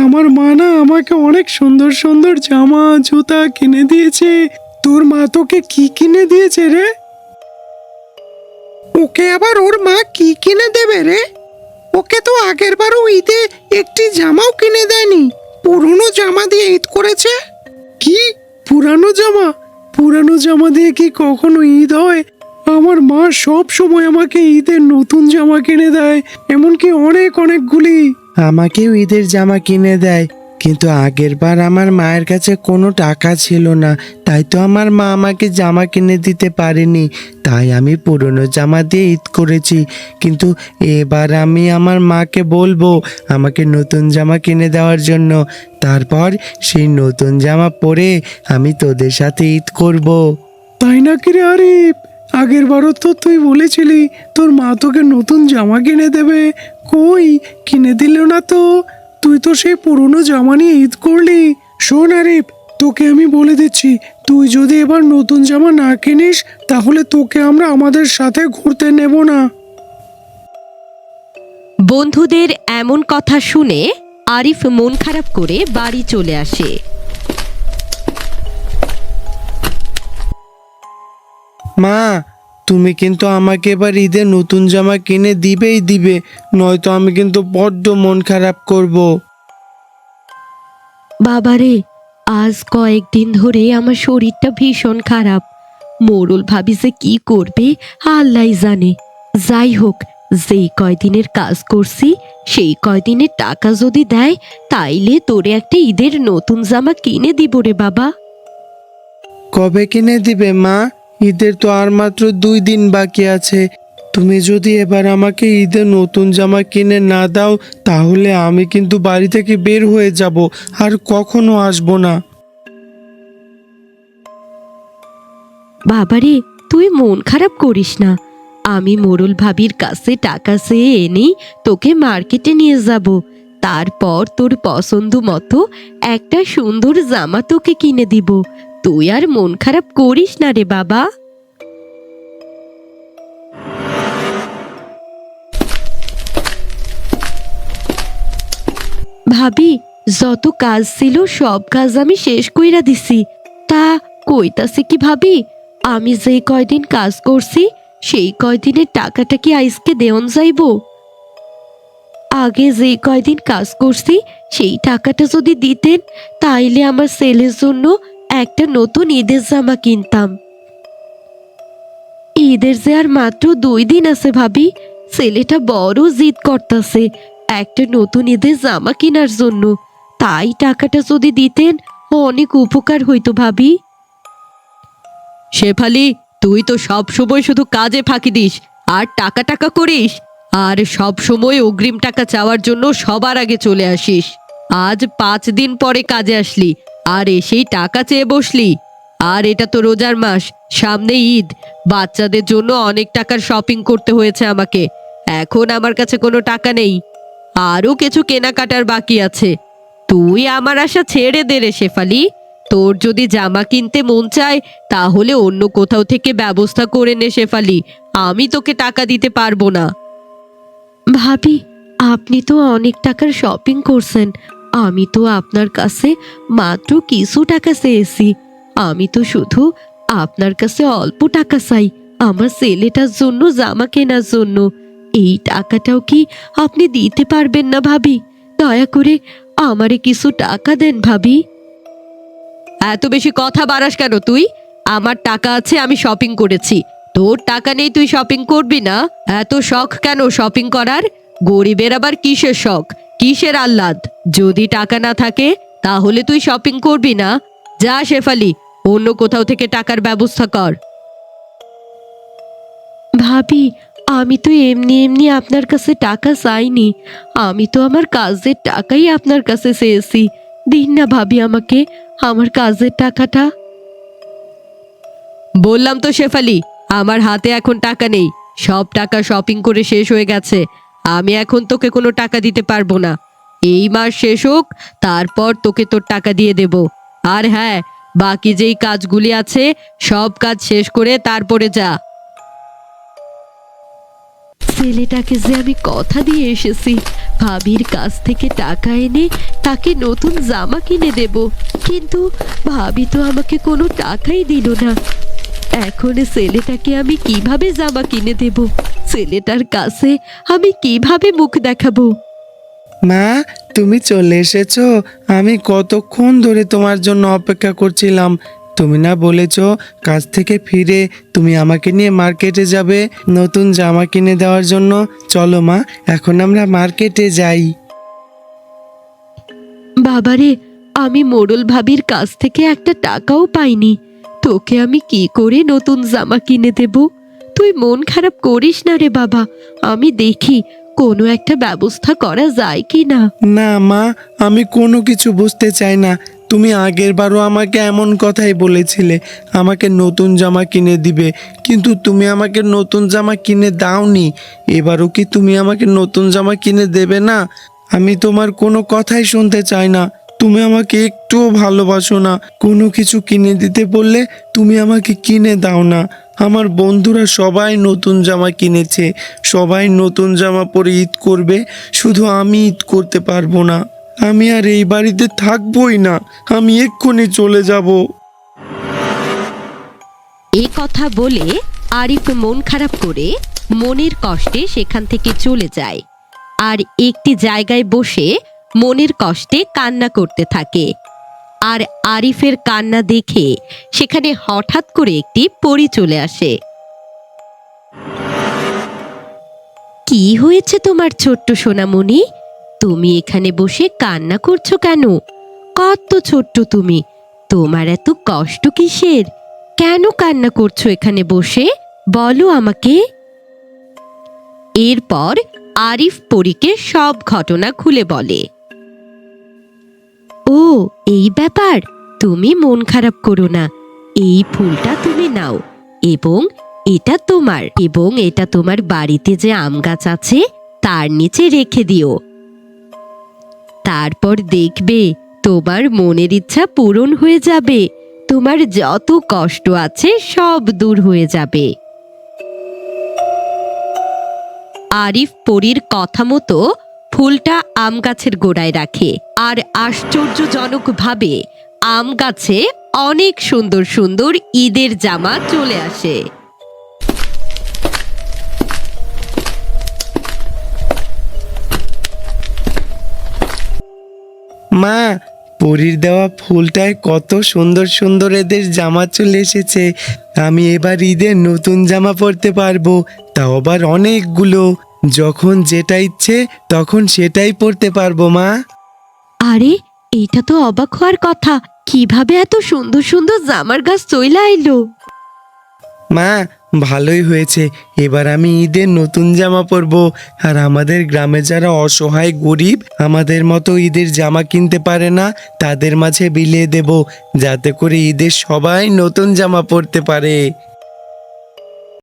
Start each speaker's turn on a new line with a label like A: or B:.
A: আমার মা না আমাকে অনেক সুন্দর সুন্দর জামা জুতা কিনে দিয়েছে। তোর মা তোকে কি কিনে দিয়েছে রে? ওকে আবার ওর মা কি কিনে দেবে রে? ওকে তো আগের বারও ঈদে একটি জামাও কিনে দেয়নি, পুরনো জামা দিয়ে ঈদ করেছে। কি পুরানো জামা? পুরানো জামা দিয়ে কি কখনো ঈদ হয়? আমার মা সব সময় আমাকে ঈদের নতুন জামা কিনে দেয়, এমনকি অনেক অনেকগুলি।
B: আমাকেও ঈদের জামা কিনে দেয়, কিন্তু আগের বার আমার মায়ের কাছে কোনো টাকা ছিল না, তাই তো আমার মা আমাকে জামা কিনে দিতে পারেনি। তাই আমি পুরনো জামা দিয়ে ঈদ করেছি। কিন্তু এবার আমি আমার মাকে বলবো আমাকে নতুন জামা কিনে দেওয়ার জন্য। তারপর সেই নতুন জামা পরে আমি তোদের সাথে ঈদ করব।
A: তাই নাকি রে আরিফ? আগের বারও তো তুই বলেছিলি তোর মা তোকে নতুন জামা কিনে দেবে, কই কিনে দিল না তো? তুই তো সেই পুরনো জামা নিয়ে ঈদ করলি। শোন আরিফ, তোকে আমি বলে দিচ্ছি, তুই যদি এবার নতুন জামা না কিনিস তাহলে তোকে আমরা আমাদের সাথে ঘুরতে নেব না।
C: বন্ধুদের এমন কথা শুনে আরিফ মন খারাপ করে বাড়ি চলে আসে।
B: মা, তুমি কিন্তু আমাকে এবার ঈদে নতুন জামা কিনে দিবে, নয়তো আমি কিন্তু বড্ড মন খারাপ করব।
C: বাবারে, আজ কয়েকদিন ধরে আমার শরীরটা ভীষণ খারাপ। মোড়ল ভাবি যে কি করবে আল্লাহ জানে। যাই হোক, যেই কয়দিনের কাজ করছি সেই কয়দিনের টাকা যদি দেয় তাইলে তোরে একটা ঈদের নতুন জামা কিনে দিব রে বাবা।
B: কবে কিনে দিবে মা? ঈদের তো আর মাত্র 2 দিন বাকি আছে। তুমি যদি এবার আমাকে ঈদে নতুন জামা কিনে না দাও তাহলে আমি কিন্তু বাড়ি থেকে বের হয়ে যাব, আর কখনো আসবো না।
C: বাবারে, তুই মন খারাপ করিস না। আমি মোড়ল ভাবির কাছে টাকা চেয়ে এনেই তোকে মার্কেটে নিয়ে যাব। তারপর তোর পছন্দ মতো একটা সুন্দর জামা তোকে কিনে দিব। তুই আর মন খারাপ করিস না রে বাবা। ভাবি, যত কাজ ছিল সব কাজ আমি শেষ কইরা দিছি। তা কইতাছে কি ভাবি, আমি যে কয়দিন কাজ করছি সেই কয়দিনের টাকাটা কি আইসকে দেওন যাইব? আগে যে কয়দিন কাজ করছি সেই টাকাটা যদি দিতেন তাইলে আমার ছেলের জন্য একটা নতুন ঈদের জামা কিনতাম। ঈদের যে আর মাত্র 2 দিন আছে ভাবি, ছেলেটা বড় জিদ করতেছে একটা নতুন ঈদের জামা কেনার জন্য। তাই টাকাটা যদি দিতেন অনেক উপকার হইতো ভাবি। শেফালি, তুই তো সব সময় শুধু কাজে ফাঁকি দিস আর টাকা টাকা করিস, আর সব সময় অগ্রিম টাকা চাওয়ার জন্য সবার আগে চলে আসিস। আজ 5 দিন পরে কাজে আসলি আর এসেই টাকা চেয়ে বসলি। আর এটা তো রোজার মাস, সামনে ঈদ, বাচ্চাদের জন্য অনেক টাকার শপিং করতে হয়েছে আমাকে। এখন আমার কাছে কোনো টাকা নেই, আরও কিছু কেনাকাটার বাকি আছে। তুই আমার আশা ছেড়ে দে রে শেফালি। তোর যদি জামা কিনতে মন চায় তাহলে অন্য কোথাও থেকে ব্যবস্থা করে নে শেফালি, আমি তোকে টাকা দিতে পারবো না। ভাবি, আপনি তো অনেক টাকার শপিং করছেন, আমি তো আপনার কাছে মাত্র কিছু টাকা চেয়েছি। আমি তো শুধু আপনার কাছে অল্প টাকা চাই আমার ছেলেটার জন্য জামা কেনার জন্য। এই টাকাটাও কি আপনি দিতে পারবেন না ভাবি? দয়া করে আমারে কিছু টাকা দেন ভাবি। এত বেশি কথা বাড়াস কেন তুই? আমার টাকা আছে, আমি শপিং করেছি। তোর টাকা নেই, তুই শপিং করবি না? এত শখ কেন শপিং করার? গরিবের আবার কিসের শখ, কিসের আহ্লাদ? যদি টাকা না থাকে তাহলে তুই শপিং করবি না? যা শেফালি, অন্য কোথাও থেকে টাকার ব্যবস্থা কর। ভাবি, আমি তো এমনি এমনি আপনার কাছে টাকা চাইনি, আমি তো আমার কাজের টাকাই আপনার কাছে চেয়েছি। দিন না ভাবি আমাকে আমার কাজের টাকাটা। বললাম তো শেফালি, আমার হাতে এখন টাকা নেই, সব টাকা শপিং করে শেষ হয়ে গেছে। আমি এখন তোকে কোনো টাকা দিতে পারবো না। এই মাস শেষ হোক, তারপর তোকে তোর টাকা দিয়ে দেব। আর হ্যাঁ, বাকি যেই কাজগুলি আছে সব কাজ শেষ করে তারপরে যা। ছেলেটাকে যে আমি কথা দিয়ে এসেছি ভাবির কাছ থেকে টাকা এনে তাকে নতুন জামা কিনে দেব, কিন্তু ভাবি তো আমাকে কোনো টাকাই দিল না। এখন ছেলেটাকে আমি কিভাবে জামা কিনে দেব? ছেলেটার কাছে আমি কিভাবে মুখ দেখাবো?
B: মা, তুমি চলে এসেছো। আমি কতক্ষণ ধরে তোমার জন্য অপেক্ষা করছিলাম। তুমি না বলেছো কাজ থেকে ফিরে তুমি আমাকে নিয়ে মার্কেটে যাবে নতুন জামা কিনে দেওয়ার জন্য। চলো মা, এখন আমরা মার্কেটে যাই।
C: বাবারে, আমি মোড়ল ভাবির কাছ থেকে একটা টাকাও পাইনি। তোকে আমি কি করে নতুন জামা কিনে দেব? তুই মন খারাপ করিস না রে বাবা, আমি দেখি কোনো একটা ব্যবস্থা করা যায় কি না।
B: না মা, আমি কোনো কিছু বুঝতে চাই না। তুমি আগের বারও আমাকে এমন কথাই বলেছিলে আমাকে নতুন জামা কিনে দিবে, কিন্তু তুমি আমাকে নতুন জামা কিনে দাওনি। এবারও কি তুমি আমাকে নতুন জামা কিনে দেবে না? আমি তোমার কোনো কথাই শুনতে চাই না। তুমি আমাকে একটুও ভালোবাসো না। কোনো কিছু কিনে দিতে বললে তুমি আমাকে কিনে দাও না। আমার বন্ধুরা সবাই নতুন জামা কিনেছে, সবাই নতুন জামা পরে ঈদ করবে, শুধু আমি ঈদ করতে পারবো না। আমি আর এই বাড়িতে থাকবোই না, আমি এক্ষুনি চলে যাব।
C: এই কথা বলে আরিফ মন খারাপ করে মনের কষ্টে সেখান থেকে চলে যায় আর একটি জায়গায় বসে মনের কষ্টে কান্না করতে থাকে। আর আরিফের কান্না দেখে সেখানে হঠাৎ করে একটি পরী চলে আসে। কি হয়েছে তোমার ছোট্ট সোনামণি? তুমি এখানে বসে কান্না করছো কেন? কত ছোট্ট তুমি, তোমার এত কষ্ট কিসের? কেন কান্না করছো এখানে বসে? বলো আমাকে। এরপর আরিফ পরীকে সব ঘটনা খুলে বলে। ও, এই ব্যাপার। তুমি মন খারাপ করো না, এই ফুলটা তুমি নাও এবং এটা তোমার বাড়িতে যে আম গাছ আছে তার নিচে রেখে দিও। তারপর দেখবে তোমার মনের ইচ্ছা পূরণ হয়ে যাবে, তোমার যত কষ্ট আছে সব দূর হয়ে যাবে। আরিফ পরীর কথা মতো ফুলটা আম গাছের গোড়ায় রাখে আর আশ্চর্যজনকভাবে আম গাছে অনেক সুন্দর সুন্দর ঈদের জামা চলে আসে।
B: মা, পরীর দেওয়া ফুলটায় কত সুন্দর সুন্দর এদের জামা চলে এসেছে। আমি এবার ঈদের নতুন জামা পরতে পারবো, তাও আবার অনেকগুলো। যখন যেটা ইচ্ছে তখন সেটাই পরতে পারবো মা।
C: আরে, এটা তো অবাক হওয়ার কথা, কিভাবে এত সুন্দর সুন্দর জামার গাছ চলে আইলো?
B: মা, ভালোই হয়েছে। এবার আমি ঈদের নতুন জামা পরবো, আর আমাদের গ্রামে যারা অসহায় গরিব আমাদের মতো ঈদের জামা কিনতে পারে না তাদের মাঝে বিলিয়ে দেব, যাতে করে ঈদের সবাই নতুন জামা পরতে পারে।